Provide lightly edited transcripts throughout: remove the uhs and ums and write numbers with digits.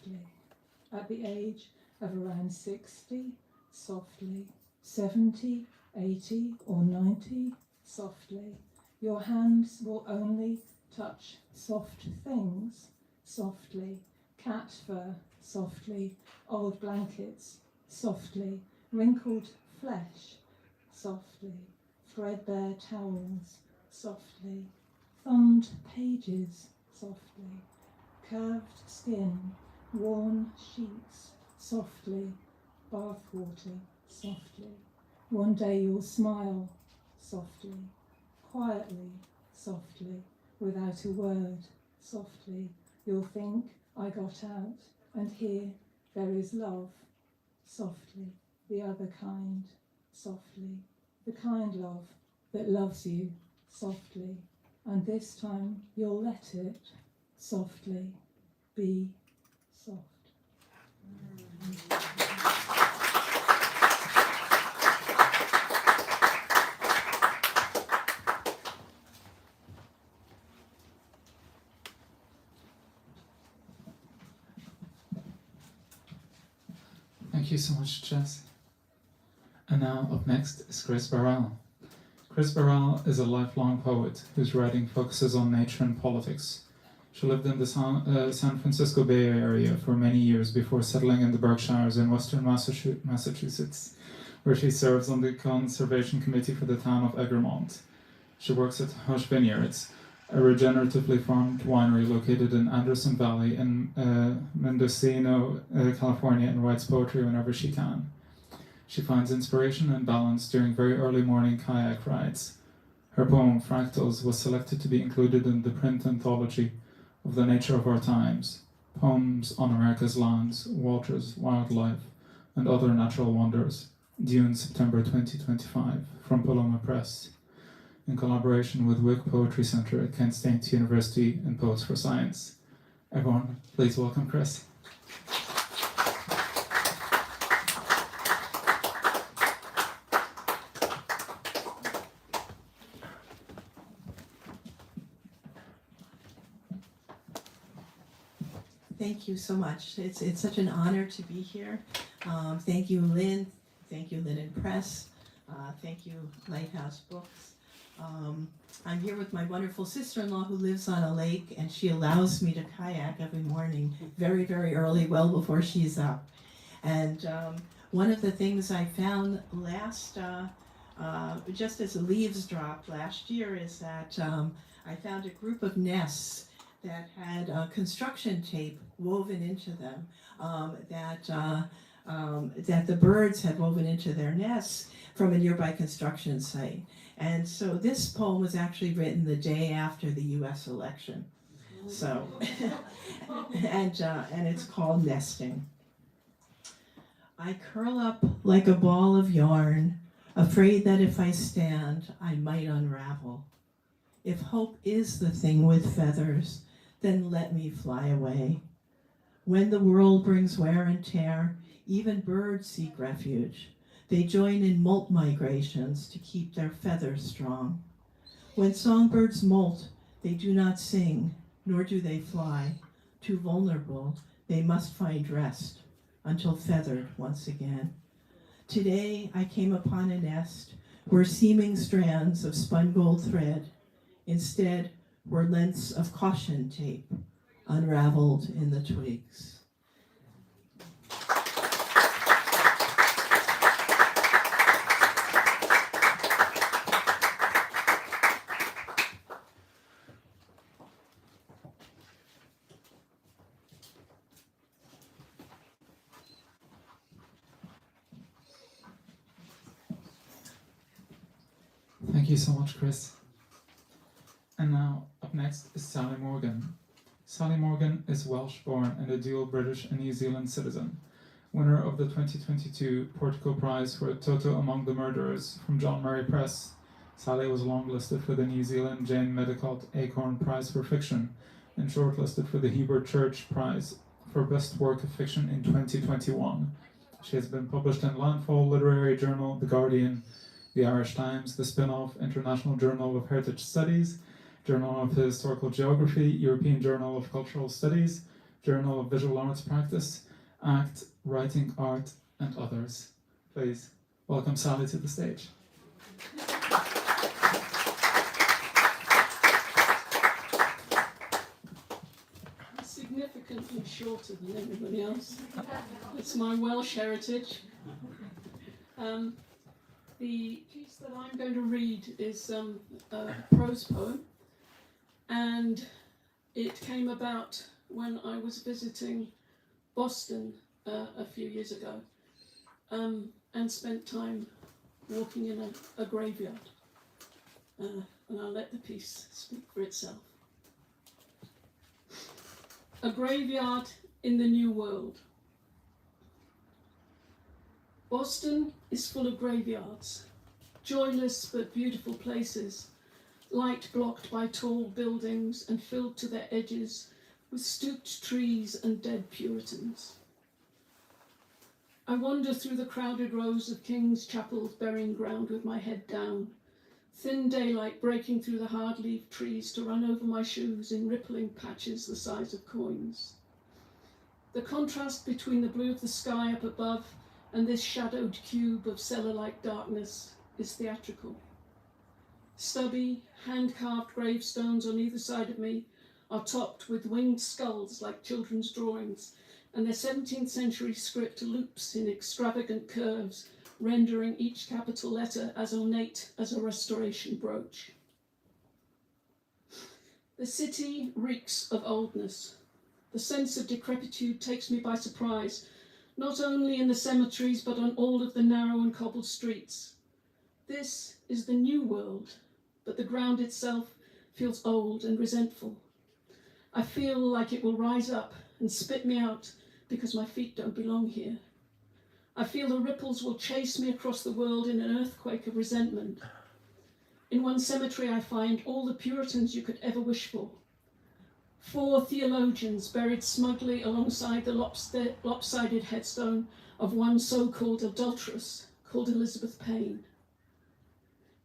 softly. At the age of around 60, softly. 70, 80 or 90, softly. Your hands will only touch soft things, softly. Cat fur, softly. Old blankets, softly. Wrinkled flesh, softly. Threadbare towels, softly. Thumbed pages, softly. Curved skin, worn sheets, softly. Bathwater, softly. One day you'll smile, softly. Quietly, softly. Without a word, softly. You'll think, I got out, and here there is love, softly. The other kind, softly. The kind love that loves you, softly. And this time you'll let it, softly, be soft. Thank you so much, Jess. And now up next is Chris Baral. Chris Baral is a lifelong poet whose writing focuses on nature and politics. She lived in the San Francisco Bay Area for many years before settling in the Berkshires in western Massachusetts, where she serves on the Conservation Committee for the town of Egremont. She works at Hush Vineyards, a regeneratively farmed winery located in Anderson Valley in Mendocino, California, and writes poetry whenever she can. She finds inspiration and balance during very early morning kayak rides. Her poem, Fractals, was selected to be included in the print anthology of the Nature of Our Times, Poems on America's Lands, Waters, Wildlife, and Other Natural Wonders, due in September 2025, from Paloma Press, in collaboration with Wick Poetry Center at Kent State University and Poets for Science. Everyone, please welcome Chris. Thank you so much. It's such an honor to be here. Thank you, Lynn. Thank you, Lynn and Press. Thank you, Lighthouse Books. I'm here with my wonderful sister-in-law who lives on a lake, and she allows me to kayak every morning, very, very early, well before she's up. And one of the things I found last, just as the leaves dropped last year, is that I found a group of nests that had construction tape woven into them, that the birds had woven into their nests from a nearby construction site. And so this poem was actually written the day after the U.S. election. So, and it's called Nesting. I curl up like a ball of yarn, afraid that if I stand, I might unravel. If hope is the thing with feathers, then let me fly away. When the world brings wear and tear, even birds seek refuge. They join in molt migrations to keep their feathers strong. When songbirds molt, they do not sing, nor do they fly. Too vulnerable, they must find rest until feathered once again. Today I came upon a nest where seeming strands of spun gold thread instead were lengths of caution tape unraveled in the twigs. Thank you so much, Chris. And now, up next is Sally Morgan. Sally Morgan is Welsh-born and a dual British and New Zealand citizen, winner of the 2022 Portico Prize for Toto Among the Murderers from John Murray Press. Sally was longlisted for the New Zealand Jane Medicott Acorn Prize for Fiction and shortlisted for the Hebert Church Prize for Best Work of Fiction in 2021. She has been published in Landfall Literary Journal, The Guardian, The Irish Times, the spin-off International Journal of Heritage Studies, Journal of Historical Geography, European Journal of Cultural Studies, Journal of Visual Arts Practice, ACT, Writing, Art, and Others. Please welcome Sally to the stage. Significantly shorter than everybody else. It's my Welsh heritage. The piece that I'm going to read is a prose poem, and it came about when I was visiting Boston a few years ago, and spent time walking in a graveyard. And I'll let the piece speak for itself. A graveyard in the New World. Boston is full of graveyards, joyless but beautiful places, light blocked by tall buildings and filled to their edges with stooped trees and dead Puritans. I wander through the crowded rows of King's Chapel's burying ground with my head down, thin daylight breaking through the hard-leaved trees to run over my shoes in rippling patches the size of coins. The contrast between the blue of the sky up above and this shadowed cube of cellar-like darkness is theatrical. Stubby, hand-carved gravestones on either side of me are topped with winged skulls like children's drawings, and their 17th century script loops in extravagant curves, rendering each capital letter as ornate as a restoration brooch. The city reeks of oldness. The sense of decrepitude takes me by surprise, not only in the cemeteries but on all of the narrow and cobbled streets. This is the new world, but the ground itself feels old and resentful. I feel like it will rise up and spit me out because my feet don't belong here. I feel the ripples will chase me across the world in an earthquake of resentment. In one cemetery I find all the Puritans you could ever wish for. 4 theologians buried smugly alongside the lopsided headstone of one so-called adulteress called Elizabeth Payne.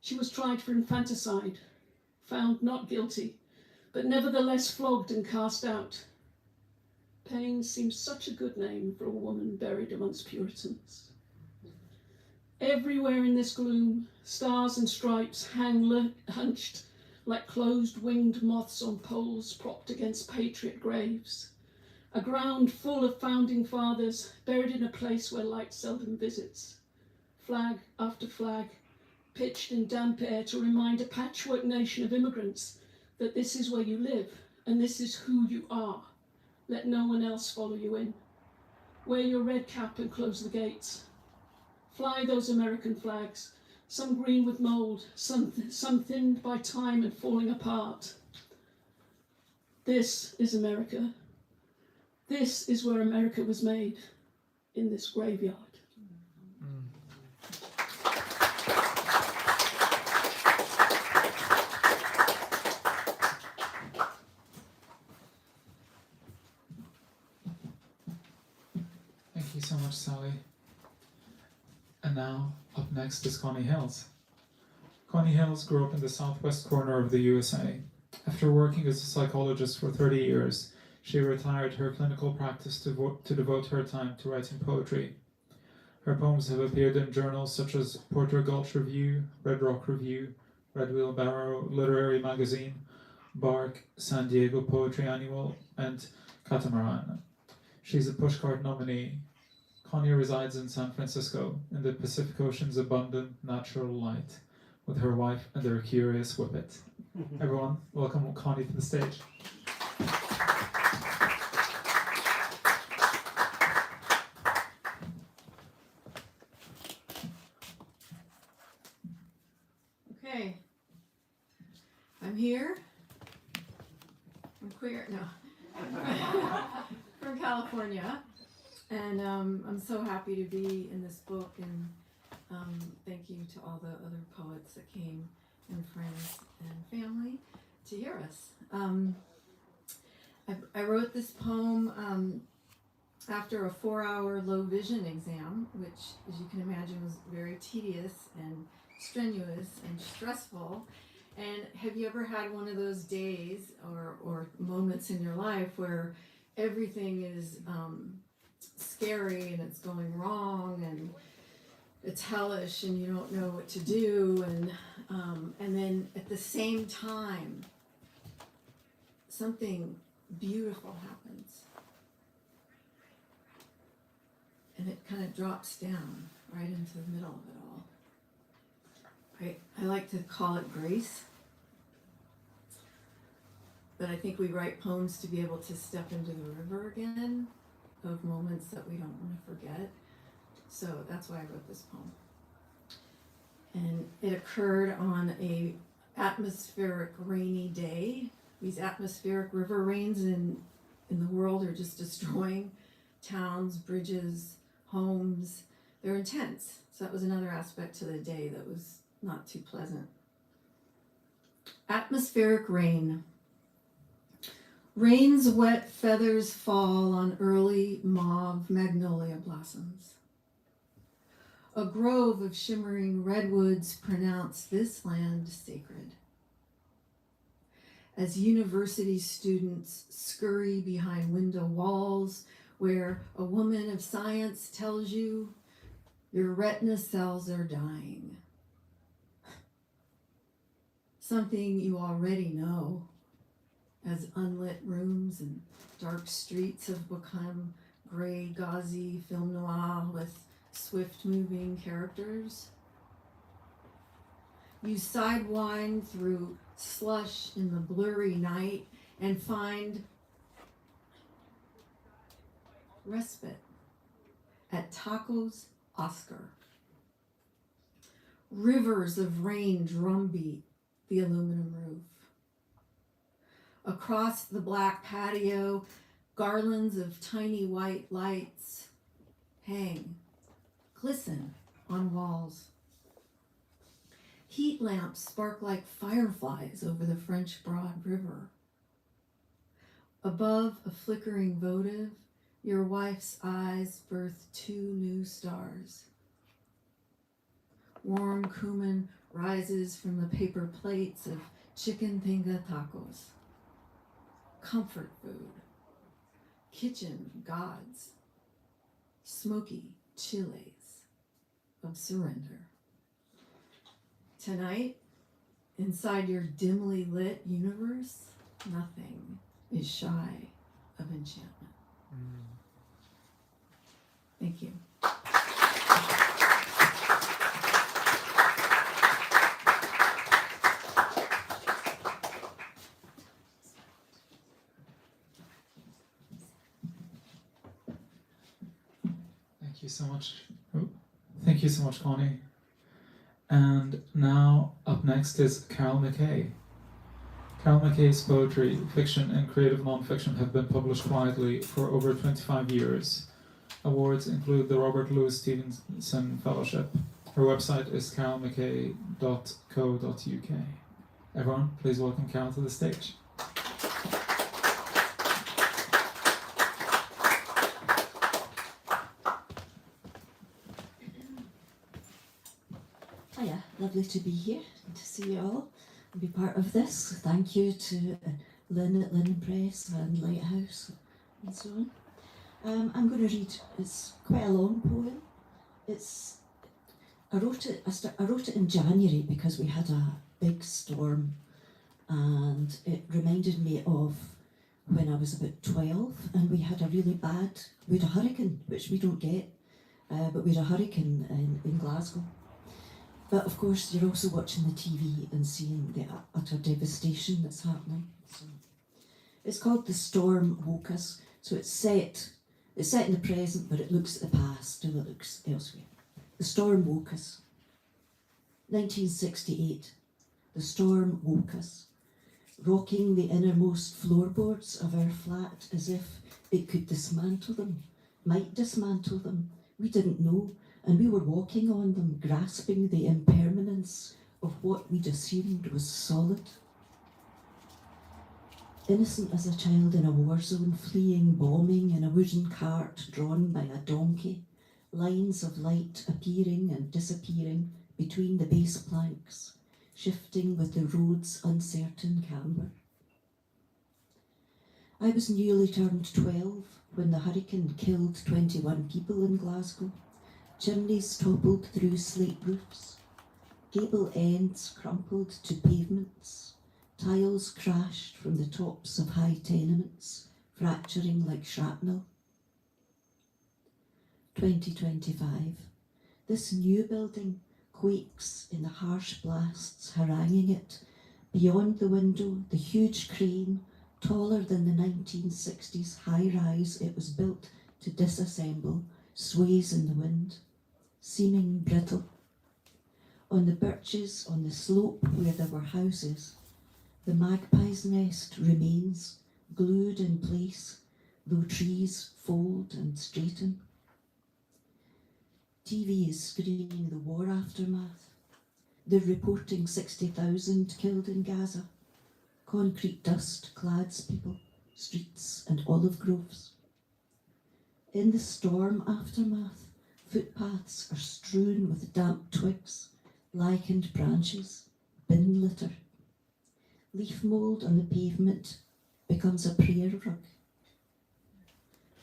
She was tried for infanticide, found not guilty, but nevertheless flogged and cast out. Payne seems such a good name for a woman buried amongst Puritans. Everywhere in this gloom, stars and stripes hang hunched like closed winged moths on poles propped against patriot graves. A ground full of founding fathers buried in a place where light seldom visits. Flag after flag, pitched in damp air to remind a patchwork nation of immigrants that this is where you live and this is who you are. Let no one else follow you in. Wear your red cap and close the gates. Fly those American flags, some green with mould, some thinned by time and falling apart. This is America. This is where America was made, in this graveyard. Thank you so much, Sally. And now, up next is Connie Hills. Connie Hills grew up in the southwest corner of the USA. After working as a psychologist for 30 years, she retired her clinical practice to devote her time to writing poetry. Her poems have appeared in journals such as Porter Gulch Review, Red Rock Review, Red Wheelbarrow Literary Magazine, Bark, San Diego Poetry Annual, and Catamaran. She's a Pushcart nominee. Connie resides in San Francisco, in the Pacific Ocean's abundant natural light, with her wife and their curious whippet. Everyone, welcome Connie to the stage. Okay, I'm here. I'm queer, no, from California, and I'm so happy to be in this book, and thank you to all the other poets that came, and friends and family to hear us. I wrote this poem after a 4-hour low vision exam, which, as you can imagine, was very tedious and strenuous and stressful. And have you ever had one of those days or moments in your life where everything is scary and it's going wrong and it's hellish and you don't know what to do, and then at the same time something beautiful happens and it kind of drops down right into the middle of it all. I like to call it grace, but I think we write poems to be able to step into the river again of moments that we don't want to forget. So that's why I wrote this poem. And it occurred on a atmospheric rainy day. These atmospheric river rains in the world are just destroying towns, bridges, homes. They're intense. So that was another aspect to the day that was not too pleasant. Atmospheric rain. Rain's wet feathers fall on early mauve magnolia blossoms. A grove of shimmering redwoods pronounce this land sacred. As university students scurry behind window walls where a woman of science tells you your retina cells are dying. Something you already know, as unlit rooms and dark streets have become gray, gauzy film noir with swift-moving characters. You sidewind through slush in the blurry night and find respite at Tacos Oscar. Rivers of rain drumbeat the aluminum roof. Across the black patio, garlands of tiny white lights hang, glisten on walls. Heat lamps spark like fireflies over the French Broad River. Above a flickering votive, your wife's eyes birth 2 new stars. Warm cumin rises from the paper plates of chicken tinga tacos. Comfort food, kitchen gods, smoky chiles of surrender. Tonight, inside your dimly lit universe, nothing is shy of enchantment. Thank you. Thank you so much. Thank you so much, Connie. And now, up next is Carol McKay. Carol McKay's poetry, fiction, and creative non-fiction have been published widely for over 25 years. Awards include the Robert Louis Stevenson Fellowship. Her website is carolmckay.co.uk. Everyone, please welcome Carol to the stage. Hiya, lovely to be here and to see you all and be part of this. Thank you to Lynn at Lynn Press and Lighthouse and so on. I'm going to read, it's quite a long poem. I wrote it in January because we had a big storm and it reminded me of when I was about 12 and we had a hurricane, which we don't get, but we had a hurricane in Glasgow. But of course, you're also watching the TV and seeing the utter devastation that's happening. So it's called The Storm Woke Us. So it's set in the present, but it looks at the past and it looks elsewhere. The storm woke us. 1968. The storm woke us, rocking the innermost floorboards of our flat as if it could dismantle them, might dismantle them. We didn't know. And we were walking on them, grasping the impermanence of what we'd assumed was solid. Innocent as a child in a war zone, fleeing bombing in a wooden cart drawn by a donkey, lines of light appearing and disappearing between the base planks, shifting with the road's uncertain camber. I was newly turned 12 when the hurricane killed 21 people in Glasgow. Chimneys toppled through slate roofs. Gable ends crumpled to pavements. Tiles crashed from the tops of high tenements, fracturing like shrapnel. 2025. This new building quakes in the harsh blasts haranguing it. Beyond the window, the huge crane, taller than the 1960s high-rise it was built to disassemble, sways in the wind, seeming brittle. On the birches on the slope where there were houses, the magpie's nest remains, glued in place, though trees fold and straighten. TV is screening the war aftermath. They're reporting 60,000 killed in Gaza. Concrete dust clads people, streets and olive groves. In the storm aftermath, footpaths are strewn with damp twigs, lichened branches, bin litter. Leaf mould on the pavement becomes a prayer rug,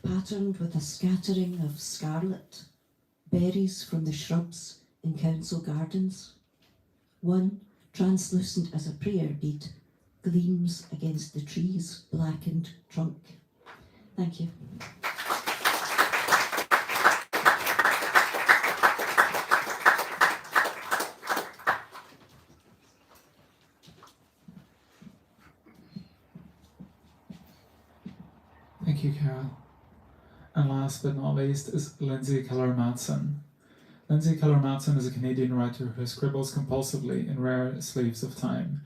patterned with a scattering of scarlet, berries from the shrubs in council gardens. One, translucent as a prayer bead, gleams against the tree's blackened trunk. Thank you. Thank you, Carol. And last but not least is Lindsay Kellar-Madsen. Lindsay Kellar-Madsen is a Canadian writer who scribbles compulsively in rare sleeves of time.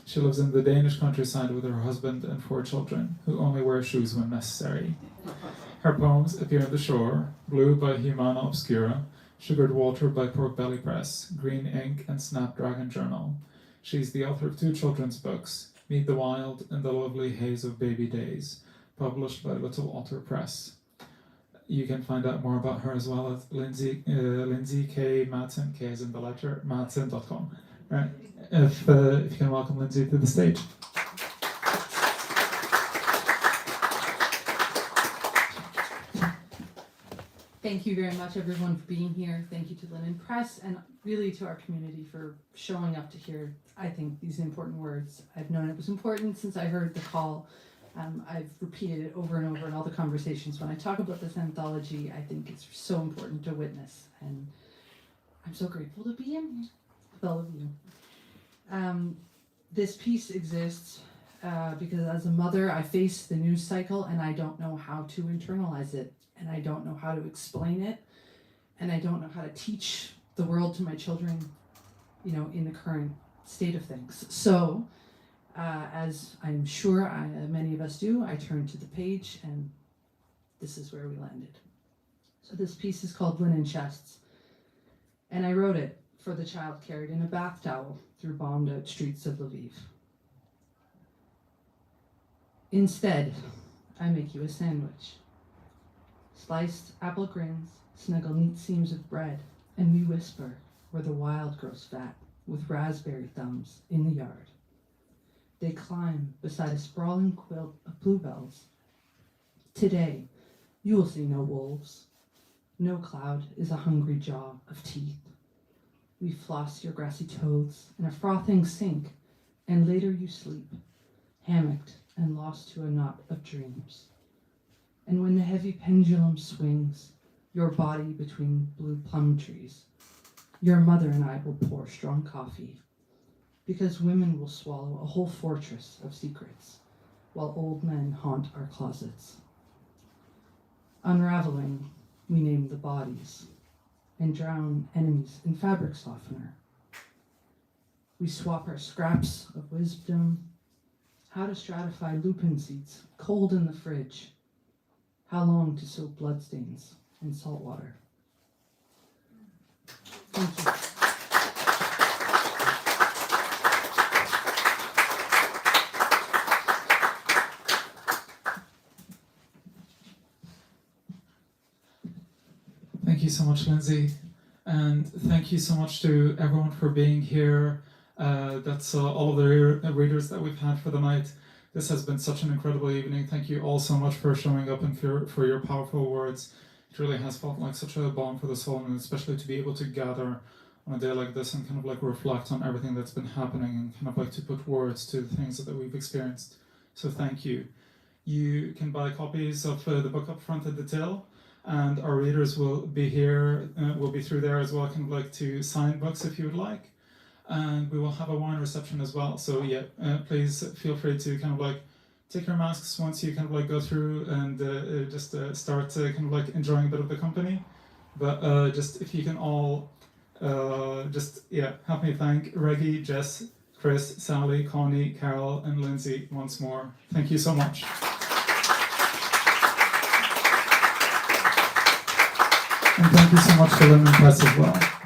She lives in the Danish countryside with her husband and 4 children, who only wear shoes when necessary. Her poems appear in The Shore, Blue by Humana Obscura, Sugared Water by Pork Belly Press, Green Ink and Snapdragon Journal. She's the author of 2 children's books, Meet the Wild and The Lovely Haze of Baby Days, published by Little Otter Press. You can find out more about her as well at Lindsay K. Matson, K is in the letter, Matson.com. Right. If you can welcome Lindsay to the stage. Thank you very much, everyone, for being here. Thank you to Linen Press and really to our community for showing up to hear, I think, these important words. I've known it was important since I heard the call. I've repeated it over and over in all the conversations. When I talk about this anthology, I think it's so important to witness, and I'm so grateful to be in here with all of you. This piece exists because as a mother, I face the news cycle and I don't know how to internalize it, and I don't know how to explain it, and I don't know how to teach the world to my children, in the current state of things. So, as I'm sure many of us do, I turned to the page, and this is where we landed. So this piece is called Linen Chests, and I wrote it for the child carried in a bath towel through bombed out streets of Lviv. Instead, I make you a sandwich. Sliced apple grains snuggle neat seams of bread, and we whisper where the wild grows fat with raspberry thumbs in the yard. They climb beside a sprawling quilt of bluebells. Today, you will see no wolves. No cloud is a hungry jaw of teeth. We floss your grassy toes in a frothing sink, and later you sleep, hammocked and lost to a knot of dreams. And when the heavy pendulum swings, your body between blue plum trees, your mother and I will pour strong coffee, because women will swallow a whole fortress of secrets, while old men haunt our closets. Unraveling, we name the bodies, and drown enemies in fabric softener. We swap our scraps of wisdom, how to stratify lupin seeds, cold in the fridge, how long to soak bloodstains in salt water. Thank you. Thank you so much, Lindsay, and thank you so much to everyone for being here. That's all of the readers that we've had for the night. This has been such an incredible evening. Thank you all so much for showing up and for your powerful words. It really has felt like such a balm for the soul, and especially to be able to gather on a day like this and kind of like reflect on everything that's been happening and kind of like to put words to the things that we've experienced. So thank you. You can buy copies of the book up front at the till, and our readers will be here, will be through there as well, kind of like to sign books if you would like. And we will have a wine reception as well. So yeah, please feel free to kind of like take your masks once you kind of like go through and just start kind of like enjoying a bit of the company. But just if you can all help me thank Regi, Jess, Chris, Sally, Connie, Carol, and Lindsay once more. Thank you so much. And thank you so much to Lynn and Press as well.